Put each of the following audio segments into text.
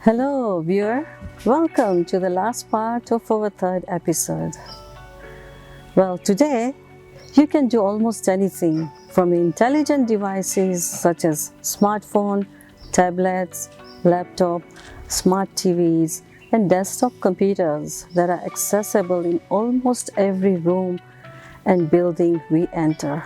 Hello, viewer. Welcome to the last part of our third episode. Well, today you can do almost anything from intelligent devices such as smartphone, tablets, laptop, smart TVs, and desktop computers that are accessible in almost every room and building we enter.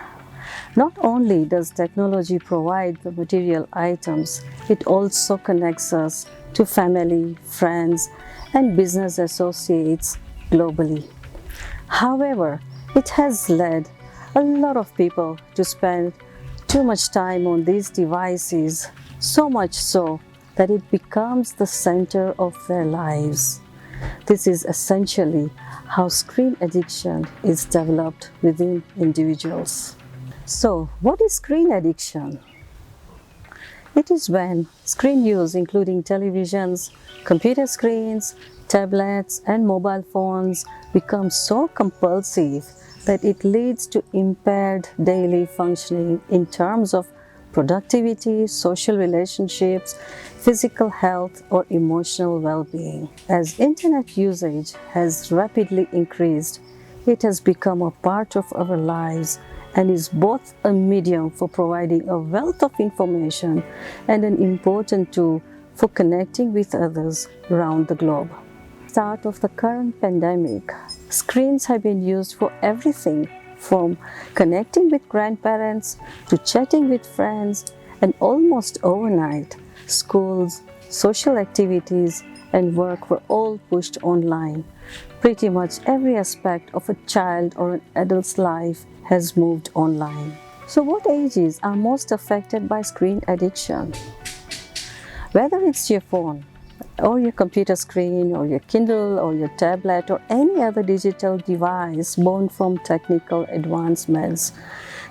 Not only does technology provide the material items, it also connects us to family, friends, and business associates globally. However, it has led a lot of people to spend too much time on these devices, so much so that it becomes the center of their lives. This is essentially how screen addiction is developed within individuals. So, what is screen addiction? It is when screen use, including televisions, computer screens, tablets, and mobile phones, becomes so compulsive that it leads to impaired daily functioning in terms of productivity, social relationships, physical health, or emotional well-being. As internet usage has rapidly increased, it has become a part of our lives and is both a medium for providing a wealth of information and an important tool for connecting with others around the globe. Start of the current pandemic, screens have been used for everything from connecting with grandparents to chatting with friends, and almost overnight, schools, social activities, and work were all pushed online. Pretty much every aspect of a child or an adult's life has moved online. So, what ages are most affected by screen addiction? Whether it's your phone, or your computer screen, or your Kindle, or your tablet, or any other digital device born from technical advancements,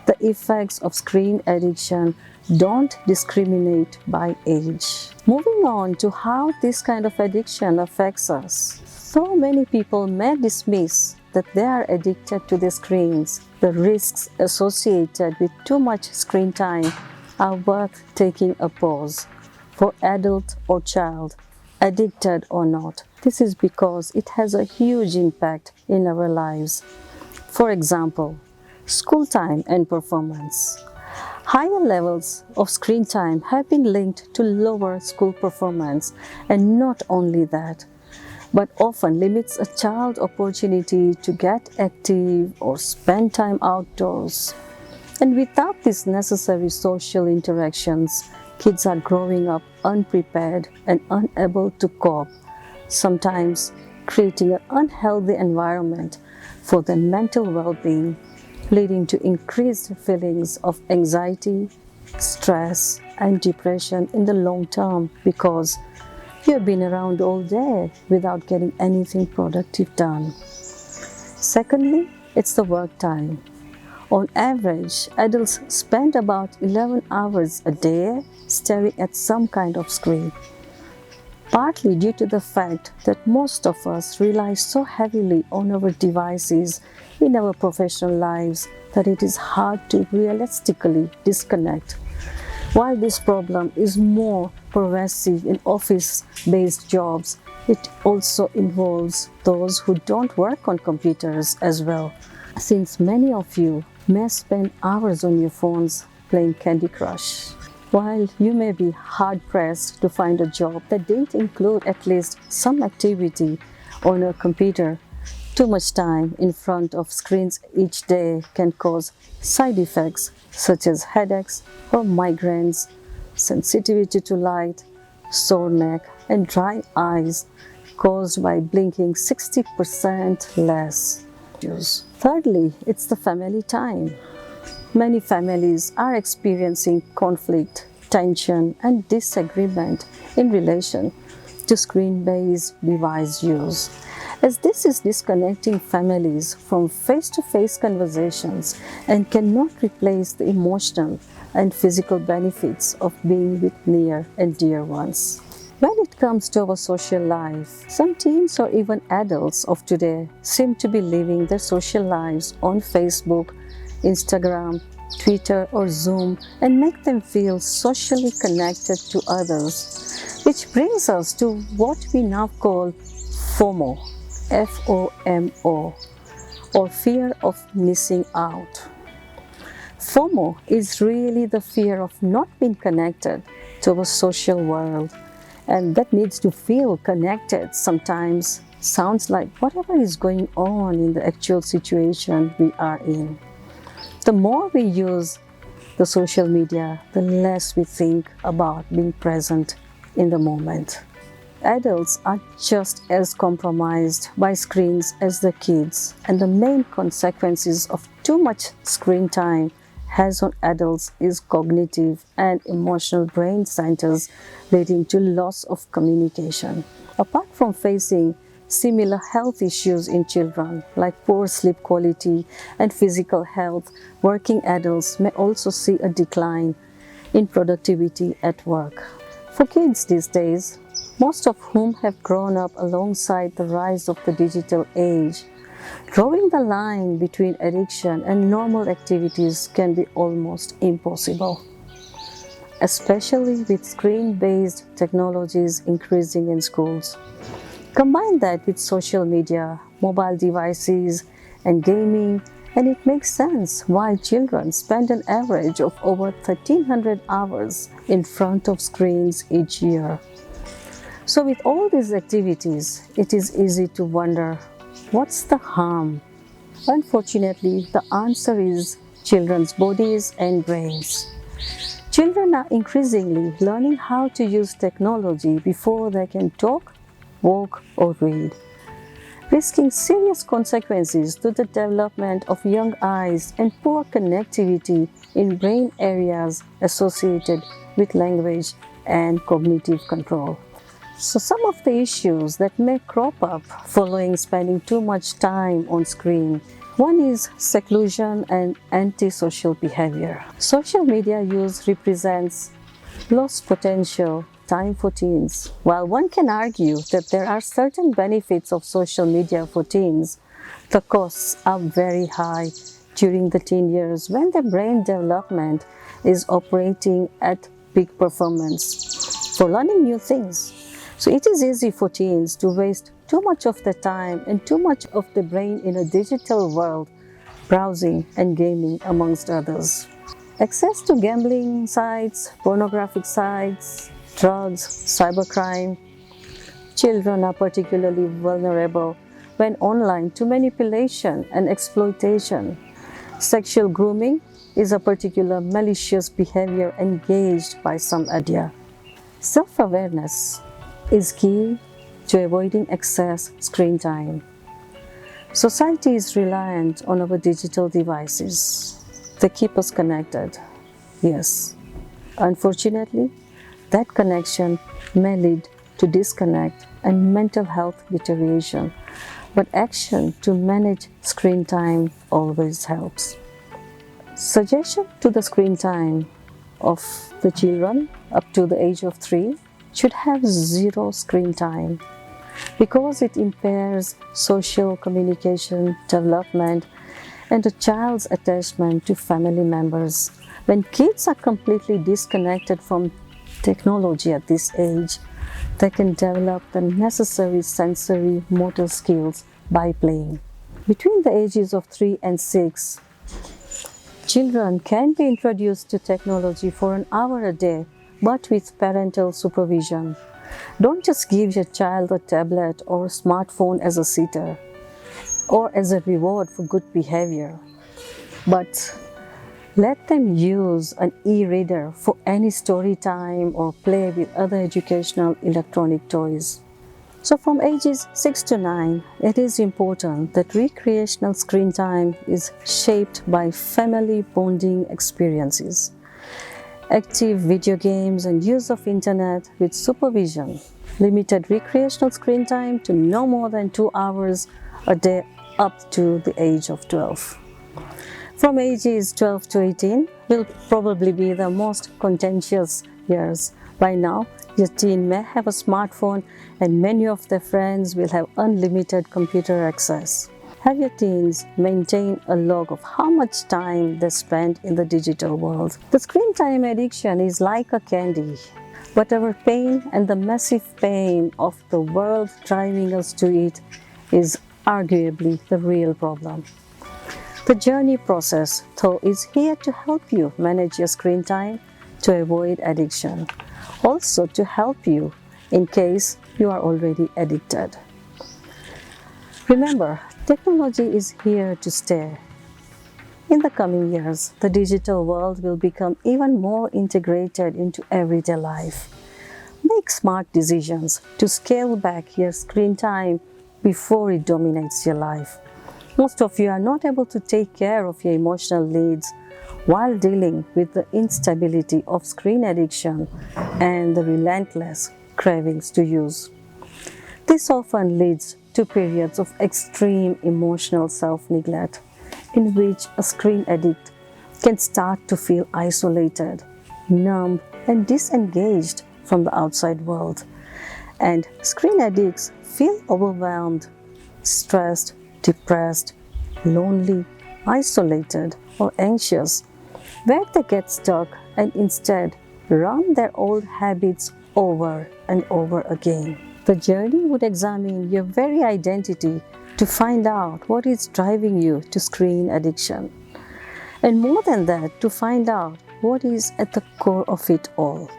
the effects of screen addiction don't discriminate by age. Moving on to how this kind of addiction affects us. So many people may dismiss that they are addicted to the screens. The risks associated with too much screen time are worth taking a pause. For adult or child, addicted or not, this is because it has a huge impact in our lives. For example, school time and performance. Higher levels of screen time have been linked to lower school performance, and not only that, but often limits a child's opportunity to get active or spend time outdoors. And without these necessary social interactions, kids are growing up unprepared and unable to cope, sometimes creating an unhealthy environment for their mental well-being, leading to increased feelings of anxiety, stress, and depression in the long term because you have been around all day without getting anything productive done. Secondly, it's the work time. On average, adults spend about 11 hours a day staring at some kind of screen, partly due to the fact that most of us rely so heavily on our devices in our professional lives that it is hard to realistically disconnect. While this problem is more pervasive in office-based jobs, it also involves those who don't work on computers as well, since many of you may spend hours on your phones playing Candy Crush. While you may be hard-pressed to find a job that didn't include at least some activity on a computer, too much time in front of screens each day can cause side effects such as headaches or migraines, sensitivity to light, sore neck, and dry eyes caused by blinking 60% less. Thirdly, it's the family time. Many families are experiencing conflict, tension, and disagreement in relation to screen-based device use, as this is disconnecting families from face-to-face conversations and cannot replace the emotional and physical benefits of being with near and dear ones. When it comes to our social life, some teens or even adults of today seem to be living their social lives on Facebook, Instagram, Twitter, or Zoom and make them feel socially connected to others, which brings us to what we now call FOMO, FOMO, or fear of missing out. FOMO is really the fear of not being connected to a social world, and that needs to feel connected sometimes sounds like whatever is going on in the actual situation we are in. The more we use the social media, the less we think about being present in the moment. Adults are just as compromised by screens as the kids, and the main consequences of too much screen time has on adults is cognitive and emotional brain centers, leading to loss of communication. Apart from facing similar health issues in children like poor sleep quality and physical health, working adults may also see a decline in productivity at work. For kids these days, most of whom have grown up alongside the rise of the digital age, drawing the line between addiction and normal activities can be almost impossible, especially with screen-based technologies increasing in schools. Combine that with social media, mobile devices, and gaming, and it makes sense why children spend an average of over 1,300 hours in front of screens each year. So with all these activities, it is easy to wonder, what's the harm? Unfortunately, the answer is children's bodies and brains. Children are increasingly learning how to use technology before they can talk, walk, or read, risking serious consequences to the development of young eyes and poor connectivity in brain areas associated with language and cognitive control. So some of the issues that may crop up following spending too much time on screen. One is seclusion and antisocial behavior. Social media use represents lost potential time for teens. While one can argue that there are certain benefits of social media for teens, the costs are very high during the teen years when their brain development is operating at peak performance for learning new things. So it is easy for teens to waste too much of their time and too much of the brain in a digital world, browsing and gaming amongst others. Access to gambling sites, pornographic sites, drugs, cybercrime. Children are particularly vulnerable when online to manipulation and exploitation. Sexual grooming is a particular malicious behavior engaged by some adults. Self-awareness is key to avoiding excess screen time. Society is reliant on our digital devices. They keep us connected, yes. Unfortunately, that connection may lead to disconnect and mental health deterioration, but action to manage screen time always helps. Suggestion to the screen time of the children up to the age of 3 should have zero screen time because it impairs social communication, development, and a child's attachment to family members. When kids are completely disconnected from technology at this age, they can develop the necessary sensory motor skills by playing. Between the ages of 3 and 6, children can be introduced to technology for an hour a day, but with parental supervision. Don't just give your child a tablet or a smartphone as a sitter or as a reward for good behavior, but let them use an e-reader for any story time or play with other educational electronic toys. So from ages 6 to 9, it is important that recreational screen time is shaped by family bonding experiences, active video games and use of internet with supervision, limited recreational screen time to no more than 2 hours a day up to the age of 12. From ages 12 to 18 will probably be the most contentious years. By now, your teen may have a smartphone and many of their friends will have unlimited computer access. Have your teens maintain a log of how much time they spend in the digital world. The screen time addiction is like a candy. Whatever pain and the massive pain of the world driving us to it is arguably the real problem. The Journey process, though, is here to help you manage your screen time to avoid addiction, also to help you in case you are already addicted. Remember, technology is here to stay. In the coming years, the digital world will become even more integrated into everyday life. Make smart decisions to scale back your screen time before it dominates your life. Most of you are not able to take care of your emotional needs while dealing with the instability of screen addiction and the relentless cravings to use. This often leads to periods of extreme emotional self-neglect, in which a screen addict can start to feel isolated, numb, and disengaged from the outside world. And screen addicts feel overwhelmed, stressed, depressed, lonely, isolated, or anxious, where they get stuck and instead run their old habits over and over again. The journey would examine your very identity to find out what is driving you to screen addiction. And more than that, to find out what is at the core of it all.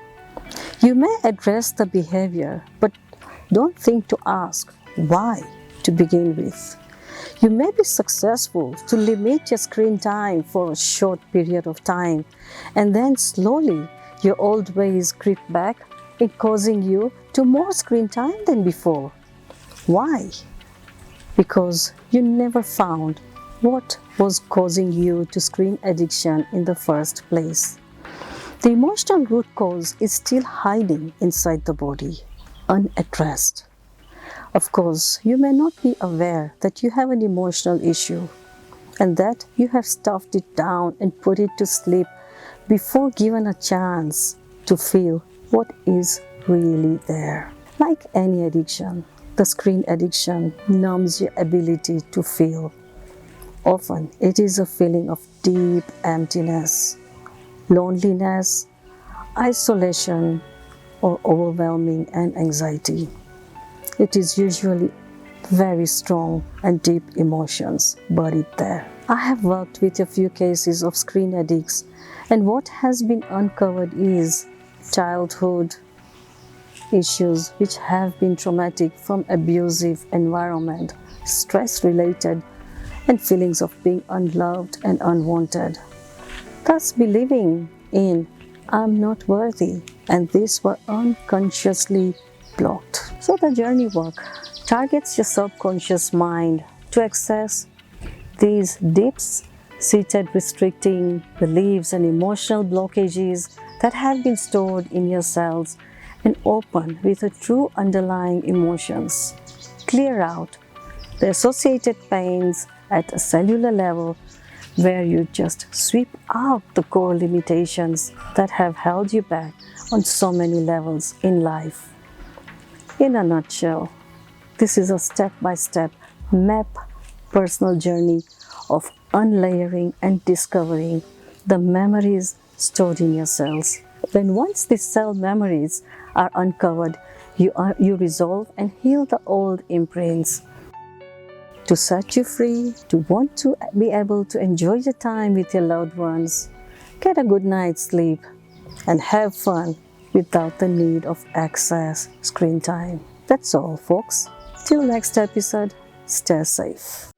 You may address the behavior, but don't think to ask why to begin with. You may be successful to limit your screen time for a short period of time, and then slowly your old ways creep back, in causing you to more screen time than before. Why? Because you never found what was causing you to screen addiction in the first place. The emotional root cause is still hiding inside the body, unaddressed. Of course, you may not be aware that you have an emotional issue and that you have stuffed it down and put it to sleep before given a chance to feel what is really there. Like any addiction, the screen addiction numbs your ability to feel. Often, it is a feeling of deep emptiness, loneliness, isolation, or overwhelming and anxiety. It is usually very strong and deep emotions buried there. I have worked with a few cases of screen addicts, and what has been uncovered is childhood issues which have been traumatic from abusive environment, stress-related, and feelings of being unloved and unwanted. Thus believing in I'm not worthy, and these were unconsciously blocked. So the journey work targets your subconscious mind to access these deep-seated restricting beliefs and emotional blockages that have been stored in your cells and open with the true underlying emotions. Clear out the associated pains at a cellular level, where you just sweep out the core limitations that have held you back on so many levels in life. In a nutshell, this is a step-by-step map personal journey of unlayering and discovering the memories stored in your cells. When once these cell memories are uncovered, you resolve and heal the old imprints to set you free, to want to be able to enjoy your time with your loved ones, get a good night's sleep, and have fun without the need of excess screen time. That's all, folks. Till next episode, stay safe.